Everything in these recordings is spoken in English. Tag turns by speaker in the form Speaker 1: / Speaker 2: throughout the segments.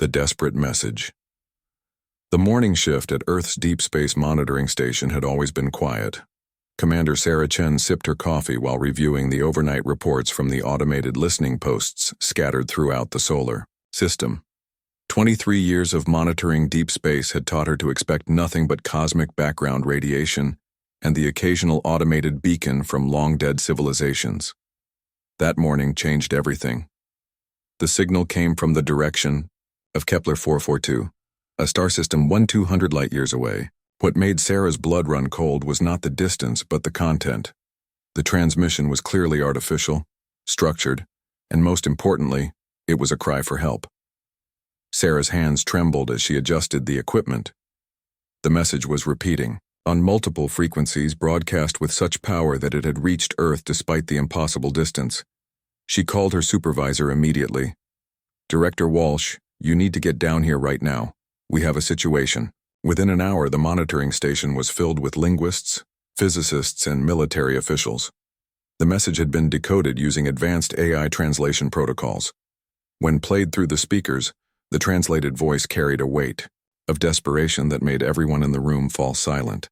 Speaker 1: The desperate message. The morning shift at Earth's Deep Space Monitoring Station had always been quiet. Commander Sarah Chen sipped her coffee while reviewing the overnight reports from the automated listening posts scattered throughout the solar system. 23 years of monitoring deep space had taught her to expect nothing but cosmic background radiation and the occasional automated beacon from long-dead civilizations. That morning changed everything. The signal came from the direction of Kepler 442, a star system 1,200 light-years away. What made Sarah's blood run cold was not the distance but the content. The transmission was clearly artificial, structured, and most importantly, it was a cry for help. Sarah's hands trembled as she adjusted the equipment. The message was repeating, on multiple frequencies broadcast with such power that it had reached Earth despite the impossible distance. She called her supervisor immediately. "Director Walsh, you need to get down here right now. We have a situation." Within an hour, the monitoring station was filled with linguists, physicists, and military officials. The message had been decoded using advanced AI translation protocols. When played through the speakers, the translated voice carried a weight of desperation that made everyone in the room fall silent.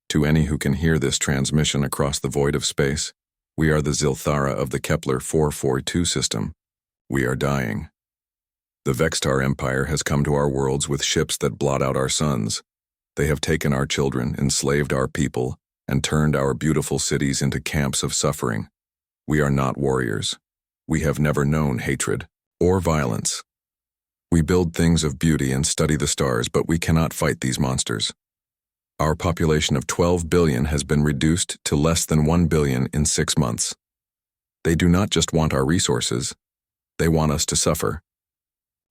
Speaker 1: To any who can hear this transmission across the void of space, we are the Zilthara of the Kepler 442 system. We are dying. The Vextar Empire has come to our worlds with ships that blot out our suns. They have taken our children, enslaved our people, and turned our beautiful cities into camps of suffering. We are not warriors. We have never known hatred or violence. We build things of beauty and study the stars, but we cannot fight these monsters. Our population of 12 billion has been reduced to less than 1 billion in 6 months. They do not just want our resources, they want us to suffer.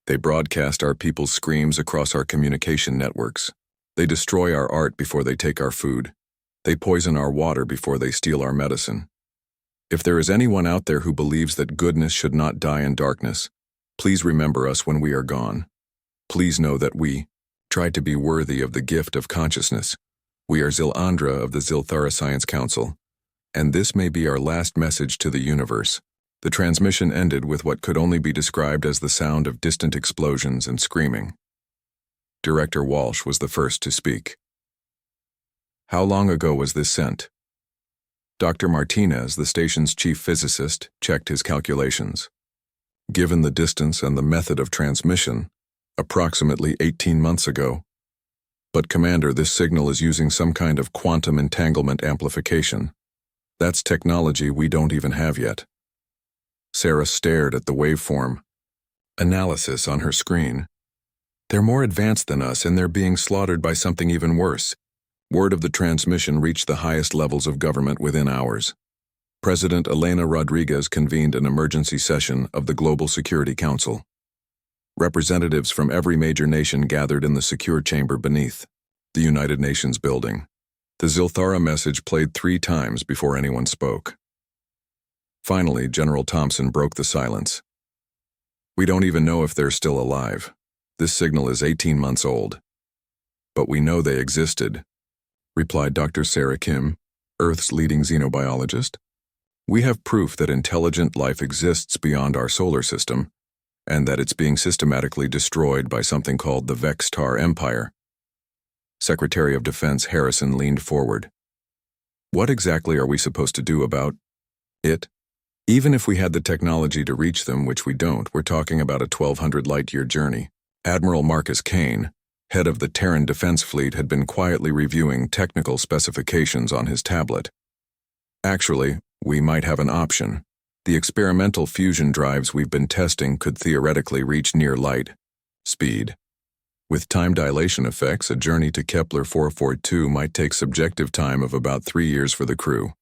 Speaker 1: They broadcast our people's screams across our communication networks. They destroy our art before they take our food. They poison our water before they steal our medicine. If there is anyone out there who believes that goodness should not die in darkness, please remember us when we are gone. Please know that we try to be worthy of the gift of consciousness. We are Zilandra of the Zilthara Science Council, and this may be our last message to the universe. The transmission ended with what could only be described as the sound of distant explosions and screaming. Director Walsh was the first to speak. How long ago was this sent? Dr. Martinez, the station's chief physicist, checked his calculations. Given the distance and the method of transmission, approximately 18 months ago. But Commander, this signal is using some kind of quantum entanglement amplification. That's technology we don't even have yet. Sarah stared at the waveform analysis on her screen. They're more advanced than us, and they're being slaughtered by something even worse. Word of the transmission reached the highest levels of government within hours. President Elena Rodriguez convened an emergency session of the Global Security Council. Representatives from every major nation gathered in the secure chamber beneath the United Nations building. The Zilthara message played 3 times before anyone spoke. Finally, General Thompson broke the silence. "We don't even know if they're still alive. This signal is 18 months old. But we know they existed," replied Dr. Sarah Kim, Earth's leading xenobiologist. "We have proof that intelligent life exists beyond our solar system, and that it's being systematically destroyed by something called the Vextar Empire." Secretary of Defense Harrison leaned forward. "What exactly are we supposed to do about it? Even if we had the technology to reach them, which we don't, we're talking about a 1,200 light-year journey." Admiral Marcus Kane, head of the Terran Defense Fleet, had been quietly reviewing technical specifications on his tablet. "Actually, we might have an option. The experimental fusion drives we've been testing could theoretically reach near light speed. With time dilation effects, a journey to Kepler 442 might take subjective time of about 3 years for the crew."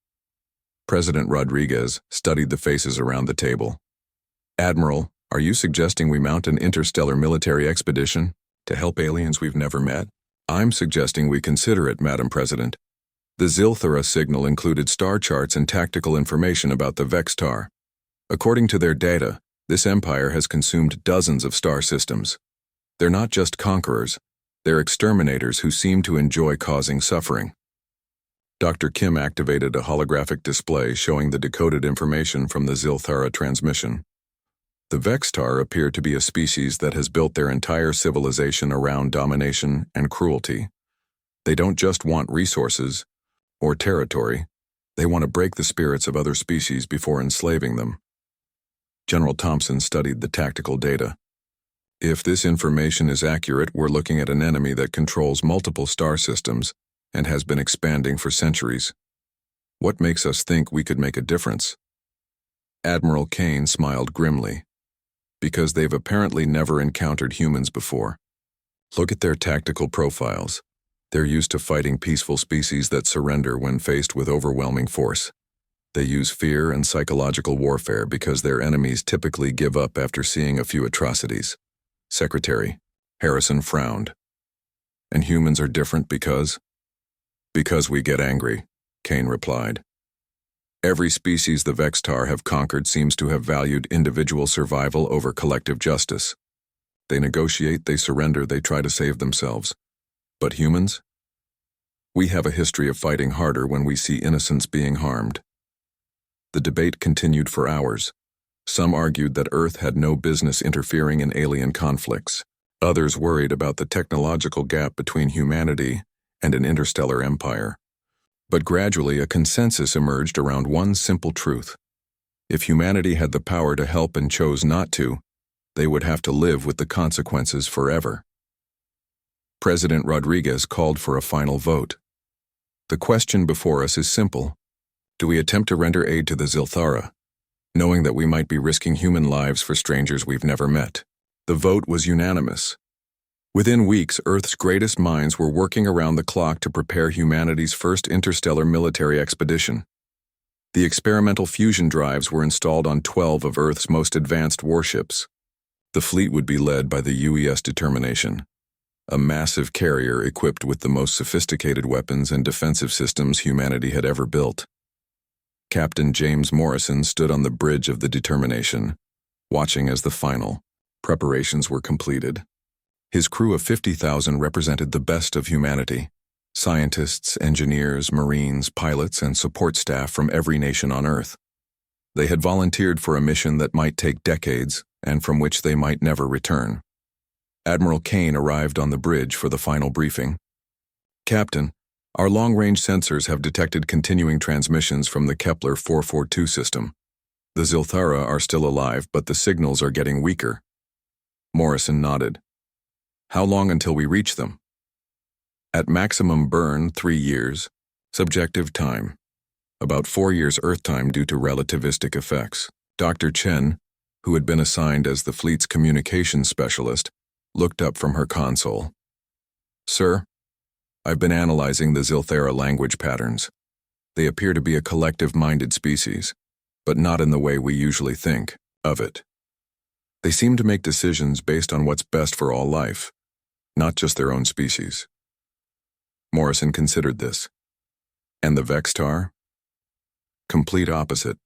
Speaker 1: President Rodriguez studied the faces around the table. "Admiral, are you suggesting we mount an interstellar military expedition to help aliens we've never met?" "I'm suggesting we consider it, Madam President." The Zilthara signal included star charts and tactical information about the Vextar. According to their data, this empire has consumed dozens of star systems. They're not just conquerors, they're exterminators who seem to enjoy causing suffering. Dr. Kim activated a holographic display showing the decoded information from the Zilthara transmission. The Vextar appear to be a species that has built their entire civilization around domination and cruelty. They don't just want resources or territory, they want to break the spirits of other species before enslaving them. General Thompson studied the tactical data. If this information is accurate, we're looking at an enemy that controls multiple star systems and has been expanding for centuries. What makes us think we could make a difference? Admiral Kane smiled grimly. Because they've apparently never encountered humans before. Look at their tactical profiles. They're used to fighting peaceful species that surrender when faced with overwhelming force. They use fear and psychological warfare because their enemies typically give up after seeing a few atrocities. Secretary Harrison frowned. And humans are different because? Because we get angry, Kane replied. Every species the Vextar have conquered seems to have valued individual survival over collective justice. They negotiate, they surrender, they try to save themselves. But humans? We have a history of fighting harder when we see innocents being harmed. The debate continued for hours. Some argued that Earth had no business interfering in alien conflicts. Others worried about the technological gap between humanity and an interstellar empire. But gradually a consensus emerged around one simple truth. If humanity had the power to help and chose not to, they would have to live with the consequences forever. President Rodriguez called for a final vote. The question before us is simple. Do we attempt to render aid to the Zilthara, knowing that we might be risking human lives for strangers we've never met? The vote was unanimous. Within weeks, Earth's greatest minds were working around the clock to prepare humanity's first interstellar military expedition. The experimental fusion drives were installed on 12 of Earth's most advanced warships. The fleet would be led by the UES Determination, a massive carrier equipped with the most sophisticated weapons and defensive systems humanity had ever built. Captain James Morrison stood on the bridge of the Determination, watching as the final preparations were completed. His crew of 50,000 represented the best of humanity. Scientists, engineers, marines, pilots, and support staff from every nation on Earth. They had volunteered for a mission that might take decades and from which they might never return. Admiral Kane arrived on the bridge for the final briefing. Captain, our long-range sensors have detected continuing transmissions from the Kepler 442 system. The Zilthara are still alive, but the signals are getting weaker. Morrison nodded. How long until we reach them? At maximum burn, 3 years. Subjective time. About 4 years Earth time due to relativistic effects. Dr. Chen, who had been assigned as the fleet's communications specialist, looked up from her console. Sir, I've been analyzing the Zilthara language patterns. They appear to be a collective-minded species, but not in the way we usually think of it. They seem to make decisions based on what's best for all life, not just their own species. Morrison considered this. And the Vextar? Complete opposite.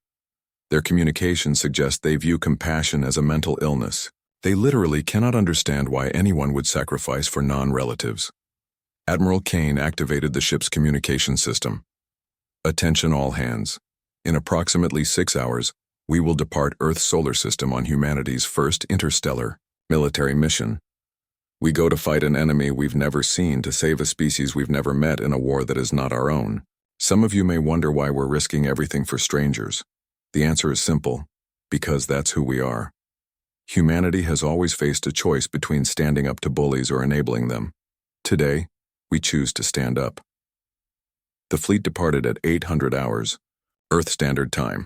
Speaker 1: Their communications suggest they view compassion as a mental illness. They literally cannot understand why anyone would sacrifice for non-relatives. Admiral Kane activated the ship's communication system. Attention all hands. In approximately 6 hours, we will depart Earth's solar system on humanity's first interstellar military mission. We go to fight an enemy we've never seen to save a species we've never met in a war that is not our own. Some of you may wonder why we're risking everything for strangers. The answer is simple, because that's who we are. Humanity has always faced a choice between standing up to bullies or enabling them. Today, we choose to stand up. The fleet departed at 800 hours, Earth Standard Time.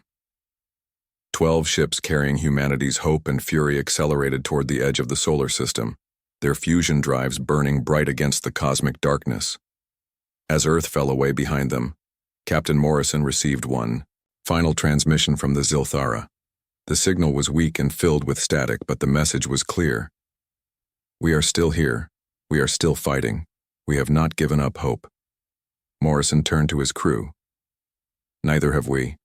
Speaker 1: 12 ships carrying humanity's hope and fury accelerated toward the edge of the solar system, their fusion drives burning bright against the cosmic darkness. As Earth fell away behind them, Captain Morrison received one final transmission from the Zilthara. The signal was weak and filled with static, but the message was clear. We are still here. We are still fighting. We have not given up hope. Morrison turned to his crew. Neither have we.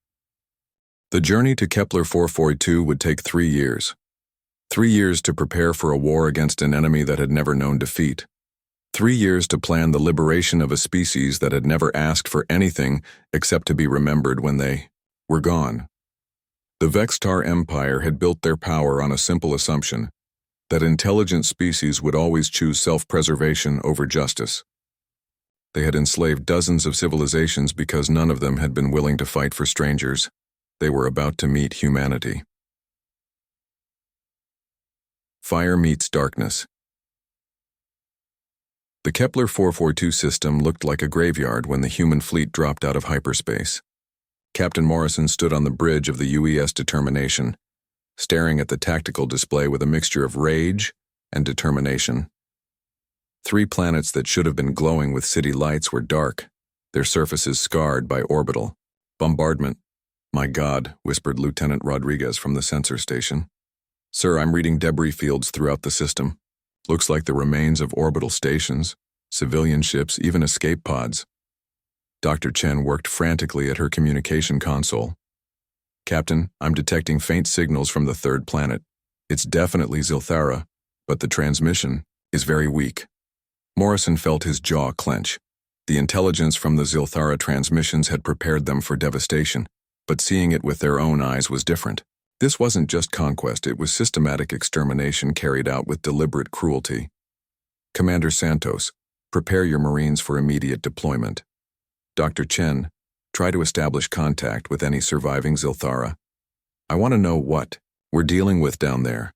Speaker 1: The journey to Kepler 442 would take 3 years. 3 years to prepare for a war against an enemy that had never known defeat. 3 years to plan the liberation of a species that had never asked for anything except to be remembered when they were gone. The Vextar Empire had built their power on a simple assumption that intelligent species would always choose self-preservation over justice. They had enslaved dozens of civilizations because none of them had been willing to fight for strangers. They were about to meet humanity. Fire meets darkness. The Kepler 442 system looked like a graveyard when the human fleet dropped out of hyperspace. Captain Morrison stood on the bridge of the UES Determination, staring at the tactical display with a mixture of rage and determination. 3 planets that should have been glowing with city lights were dark, their surfaces scarred by orbital bombardment. "My God," whispered Lieutenant Rodriguez from the sensor station. "Sir, I'm reading debris fields throughout the system. Looks like the remains of orbital stations, civilian ships, even escape pods." Dr. Chen worked frantically at her communication console. "Captain, I'm detecting faint signals from the 3rd planet. It's definitely Zilthara, but the transmission is very weak." Morrison felt his jaw clench. The intelligence from the Zilthara transmissions had prepared them for devastation, but seeing it with their own eyes was different. This wasn't just conquest, it was systematic extermination carried out with deliberate cruelty. "Commander Santos, prepare your Marines for immediate deployment. Dr. Chen, try to establish contact with any surviving Zilthara. I want to know what we're dealing with down there."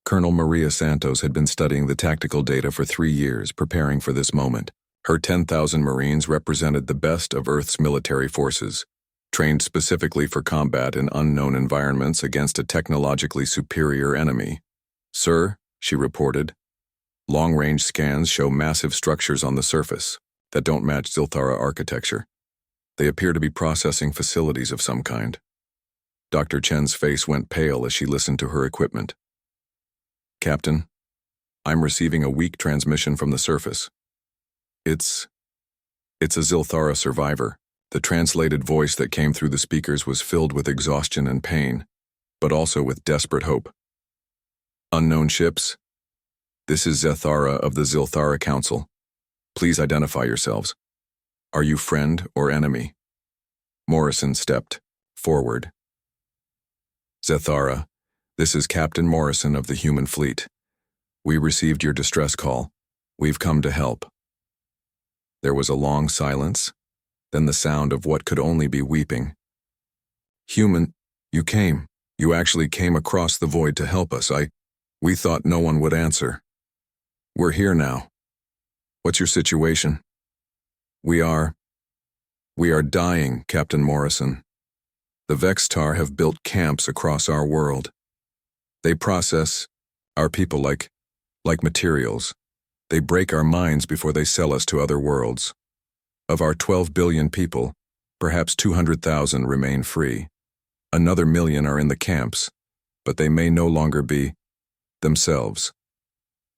Speaker 1: Colonel Maria Santos had been studying the tactical data for 3 years, preparing for this moment. Her 10,000 Marines represented the best of Earth's military forces, trained specifically for combat in unknown environments against a technologically superior enemy. "Sir," she reported, "long-range scans show massive structures on the surface that don't match Zilthara architecture. They appear to be processing facilities of some kind." Dr. Chen's face went pale as she listened to her equipment. "Captain, I'm receiving a weak transmission from the surface. It's a Zilthara survivor." The translated voice that came through the speakers was filled with exhaustion and pain, but also with desperate hope. "Unknown ships? This is Zethara of the Zilthara Council. Please identify yourselves. Are you friend or enemy?" Morrison stepped forward. "Zethara, this is Captain Morrison of the human fleet. We received your distress call. We've come to help." There was a long silence, then the sound of what could only be weeping. "Human, you came. You actually came across the void to help us. We thought no one would answer. We're here now. What's your situation?" We are dying, Captain Morrison. The Vextar have built camps across our world. They process our people like materials. They break our minds before they sell us to other worlds. Of our 12 billion people, perhaps 200,000 remain free. Another million are in the camps, but they may no longer be themselves.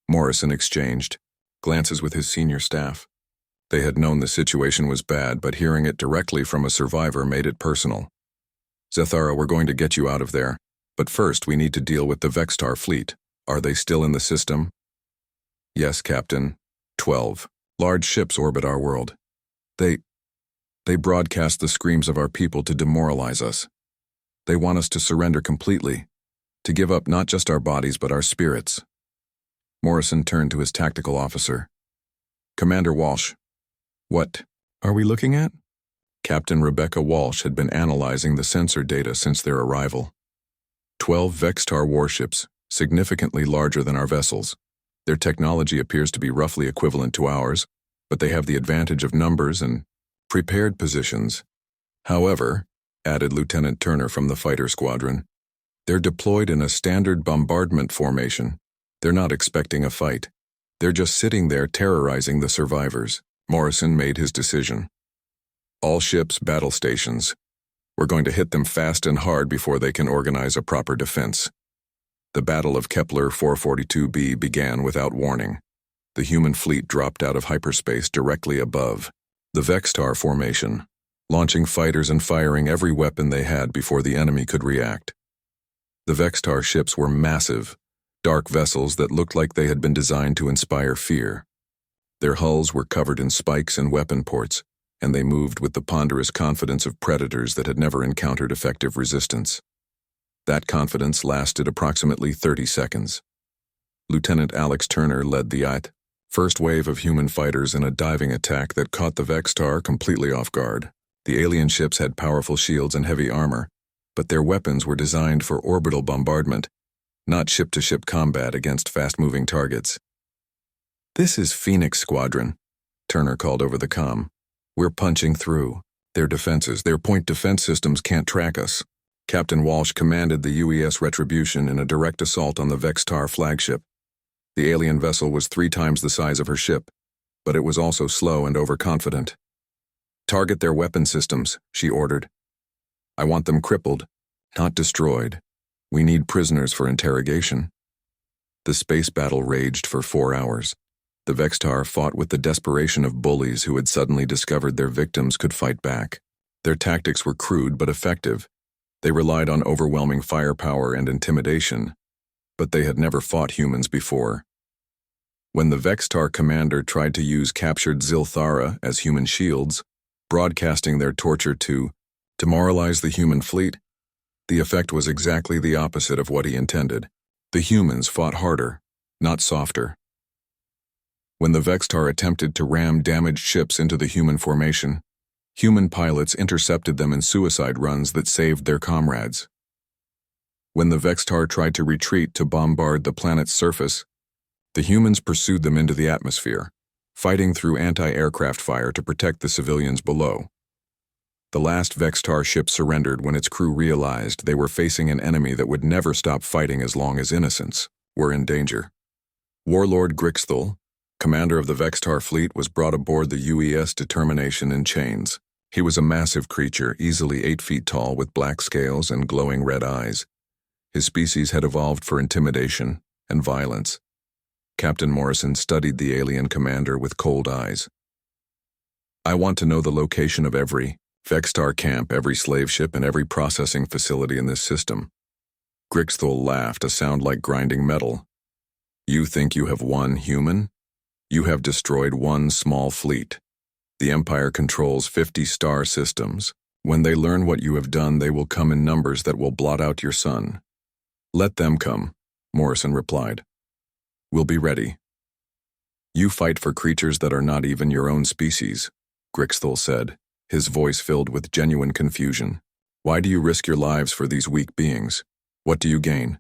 Speaker 1: Morrison exchanged glances with his senior staff. They had known the situation was bad, but hearing it directly from a survivor made it personal. "Zethara, we're going to get you out of there, but first we need to deal with the Vextar fleet. Are they still in the system?" "Yes, Captain. 12. Large ships orbit our world. They broadcast the screams of our people to demoralize us. They want us to surrender completely, to give up not just our bodies but our spirits." Morrison turned to his tactical officer. "Commander Walsh, what are we looking at?" Captain Rebecca Walsh had been analyzing the sensor data since their arrival. 12 Vextar warships, significantly larger than our vessels. Their technology appears to be roughly equivalent to ours, but they have the advantage of numbers and prepared positions. However, added Lieutenant Turner from the fighter squadron, they're deployed in a standard bombardment formation. They're not expecting a fight. They're just sitting there terrorizing the survivors. Morrison made his decision. "All ships, battle stations. We're going to hit them fast and hard before they can organize a proper defense." The Battle of Kepler 442b began without warning. The human fleet dropped out of hyperspace directly above the Vextar formation, launching fighters and firing every weapon they had before the enemy could react. The Vextar ships were massive, dark vessels that looked like they had been designed to inspire fear. Their hulls were covered in spikes and weapon ports, and they moved with the ponderous confidence of predators that had never encountered effective resistance. That confidence lasted approximately 30 seconds. Lieutenant Alex Turner led the first wave of human fighters in a diving attack that caught the Vextar completely off guard. The alien ships had powerful shields and heavy armor, but their weapons were designed for orbital bombardment, not ship-to-ship combat against fast-moving targets. "This is Phoenix Squadron," Turner called over the comm. "We're punching through. Their defenses, their point defense systems can't track us." Captain Walsh commanded the UES Retribution in a direct assault on the Vextar flagship. The alien vessel was 3 times the size of her ship, but it was also slow and overconfident. "Target their weapon systems," she ordered. "I want them crippled, not destroyed. We need prisoners for interrogation." The space battle raged for 4 hours. The Vextar fought with the desperation of bullies who had suddenly discovered their victims could fight back. Their tactics were crude but effective. They relied on overwhelming firepower and intimidation, but they had never fought humans before. When the Vextar commander tried to use captured Zilthara as human shields, broadcasting their torture to demoralize the human fleet, the effect was exactly the opposite of what he intended. The humans fought harder, not softer. When the Vextar attempted to ram damaged ships into the human formation, human pilots intercepted them in suicide runs that saved their comrades. When the Vextar tried to retreat to bombard the planet's surface, the humans pursued them into the atmosphere, fighting through anti-aircraft fire to protect the civilians below. The last Vextar ship surrendered when its crew realized they were facing an enemy that would never stop fighting as long as innocents were in danger. Warlord Grixthal, commander of the Vextar fleet, was brought aboard the UES Determination in chains. He was a massive creature, easily 8 feet tall with black scales and glowing red eyes. His species had evolved for intimidation and violence. Captain Morrison studied the alien commander with cold eyes. "I want to know the location of every Vextar camp, every slave ship, and every processing facility in this system." Grixthal laughed, a sound like grinding metal. "You think you have won, human? You have destroyed one small fleet. The Empire controls 50 star systems. When they learn what you have done, they will come in numbers that will blot out your sun." "Let them come," Morrison replied. "We'll be ready." "You fight for creatures that are not even your own species," Grixthal said, his voice filled with genuine confusion. "Why do you risk your lives for these weak beings? What do you gain?"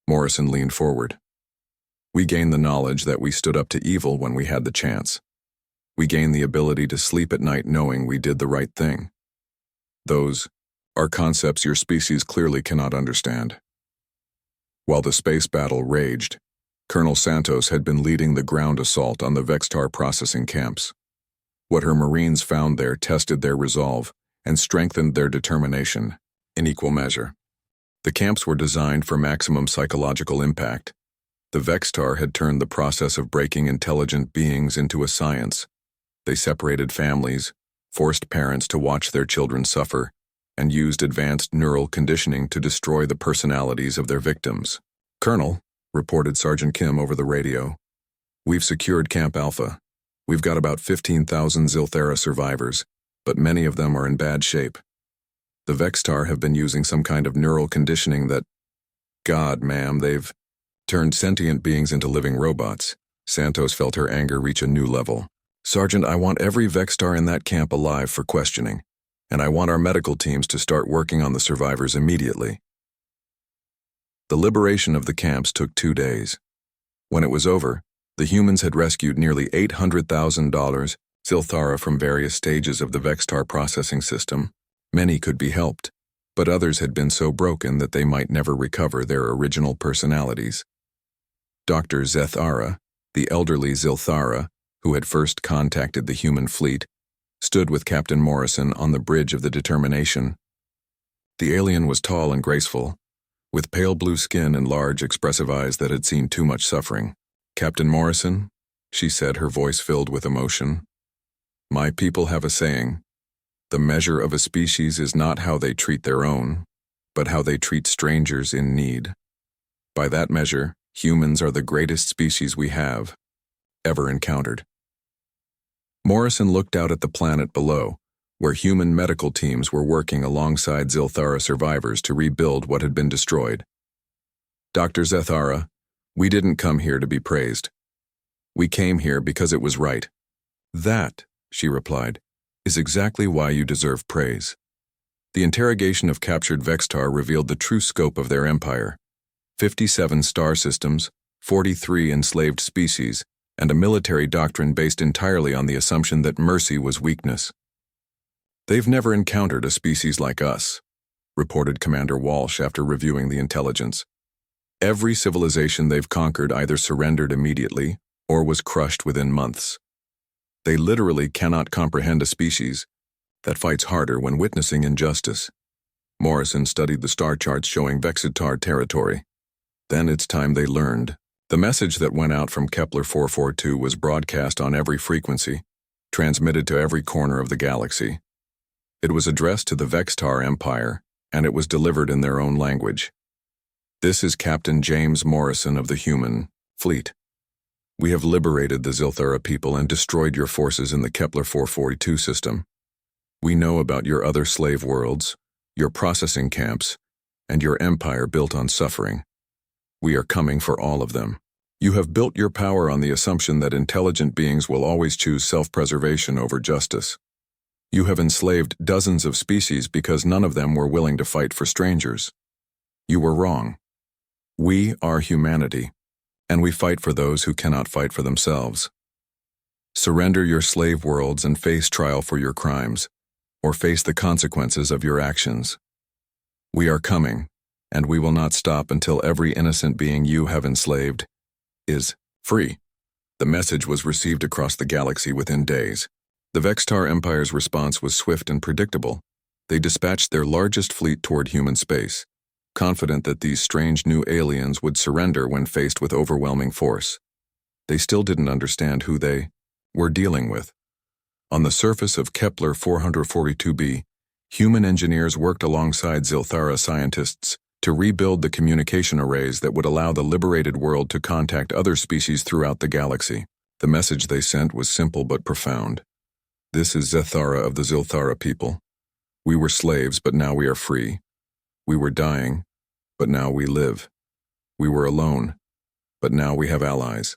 Speaker 1: Morrison leaned forward. "We gain the knowledge that we stood up to evil when we had the chance. We gain the ability to sleep at night knowing we did the right thing. Those are concepts your species clearly cannot understand." While the space battle raged, Colonel Santos had been leading the ground assault on the Vextar processing camps. What her Marines found there tested their resolve and strengthened their determination in equal measure. The camps were designed for maximum psychological impact. The Vextar had turned the process of breaking intelligent beings into a science. They separated families, forced parents to watch their children suffer, and used advanced neural conditioning to destroy the personalities of their victims. "Colonel," reported Sergeant Kim over the radio, "we've secured Camp Alpha. We've got about 15,000 Zilthara survivors, but many of them are in bad shape. The Vextar have been using some kind of neural conditioning that... God, ma'am, they've turned sentient beings into living robots." Santos felt her anger reach a new level. "Sergeant, I want every Vextar in that camp alive for questioning, and I want our medical teams to start working on the survivors immediately." The liberation of the camps took 2 days. When it was over, the humans had rescued nearly $800,000 Zilthara from various stages of the Vextar processing system. Many could be helped, but others had been so broken that they might never recover their original personalities. Dr. Zethara, the elderly Zilthara, who had first contacted the human fleet, stood with Captain Morrison on the bridge of the Determination. The alien was tall and graceful, with pale blue skin and large, expressive eyes that had seen too much suffering. "Captain Morrison," she said, her voice filled with emotion, "my people have a saying. The measure of a species is not how they treat their own, but how they treat strangers in need. By that measure, humans are the greatest species we have ever encountered." Morrison looked out at the planet below, where human medical teams were working alongside Zilthara survivors to rebuild what had been destroyed. Dr. Zethara, we didn't come here to be praised. We came here because it was right. That, she replied, is exactly why you deserve praise. The interrogation of captured Vextar revealed the true scope of their empire. 57 star systems, 43 enslaved species, and a military doctrine based entirely on the assumption that mercy was weakness. They've never encountered a species like us, reported Commander Walsh after reviewing the intelligence. Every civilization they've conquered either surrendered immediately or was crushed within months. They literally cannot comprehend a species that fights harder when witnessing injustice. Morrison studied the star charts showing Vexitar territory. Then it's time they learned. The message that went out from Kepler 442 was broadcast on every frequency, transmitted to every corner of the galaxy. It was addressed to the Vextar Empire, and it was delivered in their own language. This is Captain James Morrison of the Human Fleet. We have liberated the Zilthara people and destroyed your forces in the Kepler 442 system. We know about your other slave worlds, your processing camps, and your empire built on suffering. We are coming for all of them. You have built your power on the assumption that intelligent beings will always choose self-preservation over justice. You have enslaved dozens of species because none of them were willing to fight for strangers. You were wrong. We are humanity, and we fight for those who cannot fight for themselves. Surrender your slave worlds and face trial for your crimes, or face the consequences of your actions. We are coming, and we will not stop until every innocent being you have enslaved is free. The message was received across the galaxy within days. The Vextar Empire's response was swift and predictable. They dispatched their largest fleet toward human space, confident that these strange new aliens would surrender when faced with overwhelming force. They still didn't understand who they were dealing with. On the surface of Kepler 442b, human engineers worked alongside Zilthara scientists to rebuild the communication arrays that would allow the liberated world to contact other species throughout the galaxy. The message they sent was simple but profound. This is Zethara of the Zilthara people. We were slaves, but now we are free. We were dying, but now we live. We were alone, but now we have allies.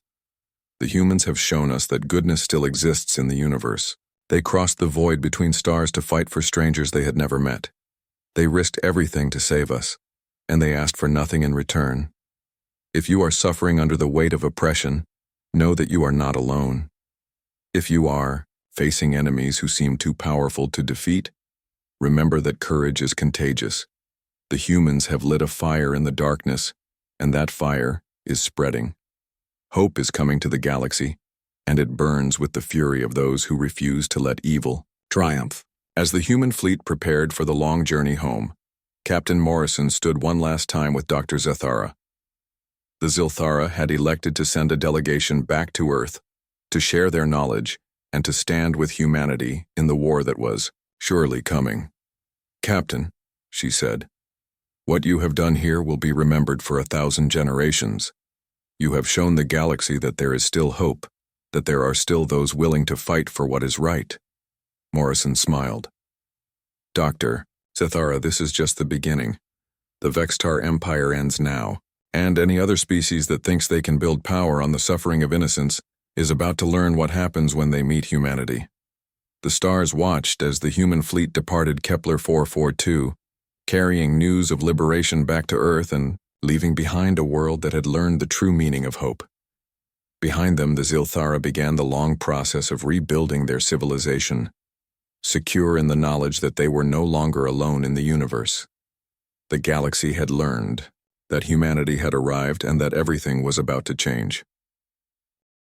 Speaker 1: The humans have shown us that goodness still exists in the universe. They crossed the void between stars to fight for strangers they had never met. They risked everything to save us, and they asked for nothing in return. If you are suffering under the weight of oppression, know that you are not alone. If you are facing enemies who seem too powerful to defeat, remember that courage is contagious. The humans have lit a fire in the darkness, and that fire is spreading. Hope is coming to the galaxy, and it burns with the fury of those who refuse to let evil triumph. As the human fleet prepared for the long journey home, Captain Morrison stood one last time with Dr. Zethara. The Zilthara had elected to send a delegation back to Earth to share their knowledge and to stand with humanity in the war that was surely coming. Captain, she said, what you have done here will be remembered for 1,000 generations. You have shown the galaxy that there is still hope, that there are still those willing to fight for what is right. Morrison smiled. Dr. Zethara, this is just the beginning. The Vextar Empire ends now, and any other species that thinks they can build power on the suffering of innocence is about to learn what happens when they meet humanity. The stars watched as the human fleet departed Kepler 442, carrying news of liberation back to Earth and leaving behind a world that had learned the true meaning of hope. Behind them, the Zilthara began the long process of rebuilding their civilization, secure in the knowledge that they were no longer alone in the universe. The galaxy had learned that humanity had arrived and that everything was about to change.